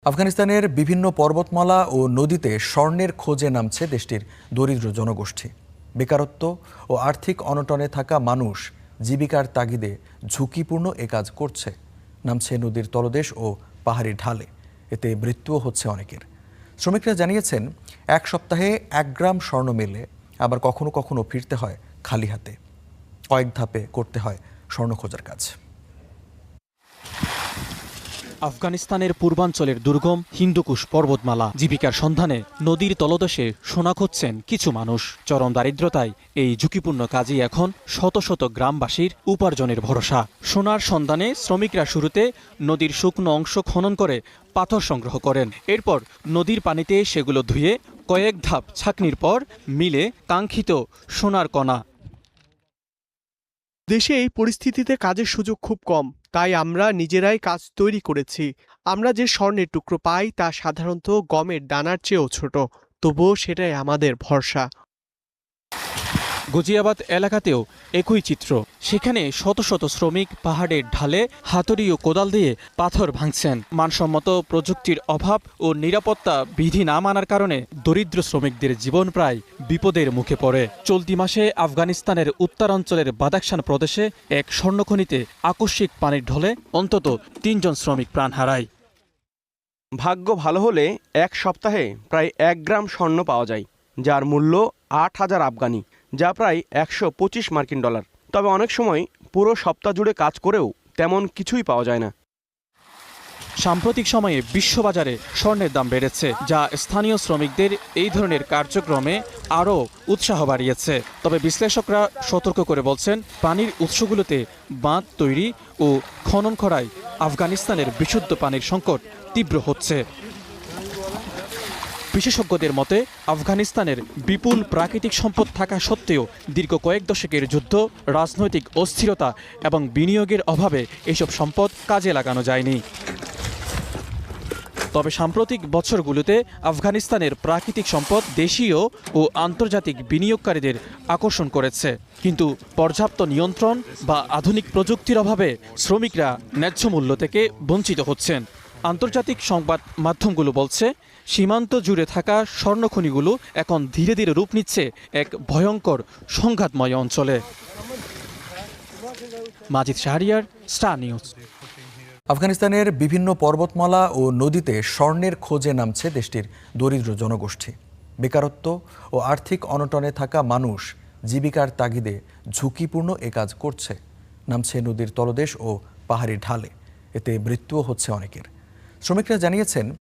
আফগানিস্তানের বিভিন্ন পর্বতমালা ও নদীতে স্বর্ণের খোঁজে নামছে দেশটির দরিদ্র জনগোষ্ঠী। বেকারত্ব ও আর্থিক অনটনে থাকা মানুষ জীবিকার তাগিদে ঝুঁকিপূর্ণ এ কাজ করছে, নামছে নদীর তলদেশ ও পাহাড়ি ঢালে। এতে মৃত্যুও হচ্ছে অনেকের। শ্রমিকরা জানিয়েছেন, এক সপ্তাহে 1 গ্রাম স্বর্ণ মেলে, আবার কখনো কখনো ফিরতে হয় খালি হাতে। কয়েক ধাপে করতে হয় স্বর্ণ খোঁজার কাজ। আফগানিস্তানের পূর্বাঞ্চলের দুর্গম হিন্দুকুশ পর্বতমালা জীবিকার সন্ধানে নদীর তলদেশে সোনা খুঁজছেন কিছু মানুষ। চরম দারিদ্রতায় এই ঝুঁকিপূর্ণ কাজই এখন শত শত গ্রামবাসীর উপার্জনের ভরসা। সোনার সন্ধানে শ্রমিকরা শুরুতে নদীর শুকনো অংশ খনন করে পাথর সংগ্রহ করেন। এরপর নদীর পানিতে সেগুলো ধুয়ে কয়েক ধাপ ছাঁকনির পর মিলে কাঙ্ক্ষিত সোনার কণা। দেশে এই পরিস্থিতিতে কাজের সুযোগ খুব কম, তাই আমরা নিজেরাই কাজ তৈরি করেছি। আমরা যে স্বর্ণের টুকরো পাই তা সাধারণত গমের দানার চেয়েও ছোট, তবুও সেটাই আমাদের ভরসা। গজিয়াবাদ এলাকাতেও একই চিত্র। সেখানে শত শত শ্রমিক পাহাড়ের ঢালে হাতুড়ি ও কোদাল দিয়ে পাথর ভাঙছেন। মানসম্মত প্রযুক্তির অভাব ও নিরাপত্তা বিধি না মানার কারণে দরিদ্র শ্রমিকদের জীবন প্রায় বিপদের মুখে পড়ে। চলতি মাসে আফগানিস্তানের উত্তরাঞ্চলের বাদাখশান প্রদেশে এক স্বর্ণখনিতে আকস্মিক পানির ঢলে অন্তত 3 জন শ্রমিক প্রাণ হারায়। ভাগ্য ভালো হলে এক সপ্তাহে প্রায় 1 গ্রাম স্বর্ণ পাওয়া যায়, যার মূল্য 8,000 আফগানি, যা প্রায় 125 মার্কিন ডলার। তবে অনেক সময় পুরো সপ্তাহ জুড়ে কাজ করেও তেমন কিছুই পাওয়া যায় না। সাম্প্রতিক সময়ে বিশ্ববাজারে স্বর্ণের দাম বেড়েছে, যা স্থানীয় শ্রমিকদের এই ধরনের কার্যক্রমে আরও উৎসাহ বাড়িয়েছে। তবে বিশ্লেষকরা সতর্ক করে বলছেন, পানির উৎসগুলোতে বাঁধ তৈরি ও খনন করায় আফগানিস্তানের বিশুদ্ধ পানির সংকট তীব্র হচ্ছে। বিশেষজ্ঞদের মতে, আফগানিস্তানের বিপুল প্রাকৃতিক সম্পদ থাকা সত্ত্বেও দীর্ঘ কয়েক দশকের যুদ্ধ, রাজনৈতিক অস্থিরতা এবং বিনিয়োগের অভাবে এসব সম্পদ কাজে লাগানো যায়নি। তবে সাম্প্রতিক বছরগুলোতে আফগানিস্তানের প্রাকৃতিক সম্পদ দেশীয় ও আন্তর্জাতিক বিনিয়োগকারীদের আকর্ষণ করেছে, কিন্তু পর্যাপ্ত নিয়ন্ত্রণ বা আধুনিক প্রযুক্তির অভাবে শ্রমিকরা ন্যায্য মূল্য থেকে বঞ্চিত হচ্ছেন। আন্তর্জাতিক সংবাদ মাধ্যমগুলো বলছে, সীমান্ত জুড়ে থাকা স্বর্ণখনিগুলো এখন ধীরে ধীরে রূপ নিচ্ছে এক ভয়ঙ্কর সংঘাতময় অঞ্চলে। মাজিদ শাহরিয়ার, স্টার নিউজ। আফগানিস্তানের বিভিন্ন পর্বতমালা ও নদীতে স্বর্ণের খোঁজে নামছে দেশটির দরিদ্র জনগোষ্ঠী। বেকারত্ব ও আর্থিক অনটনে থাকা মানুষ জীবিকার তাগিদে ঝুঁকিপূর্ণ এ কাজ করছে, নামছে নদীর তলদেশ ও পাহাড়ি ঢালে। এতে মৃত্যুও হচ্ছে অনেকের। শ্রমিকরা জানিয়েছেন,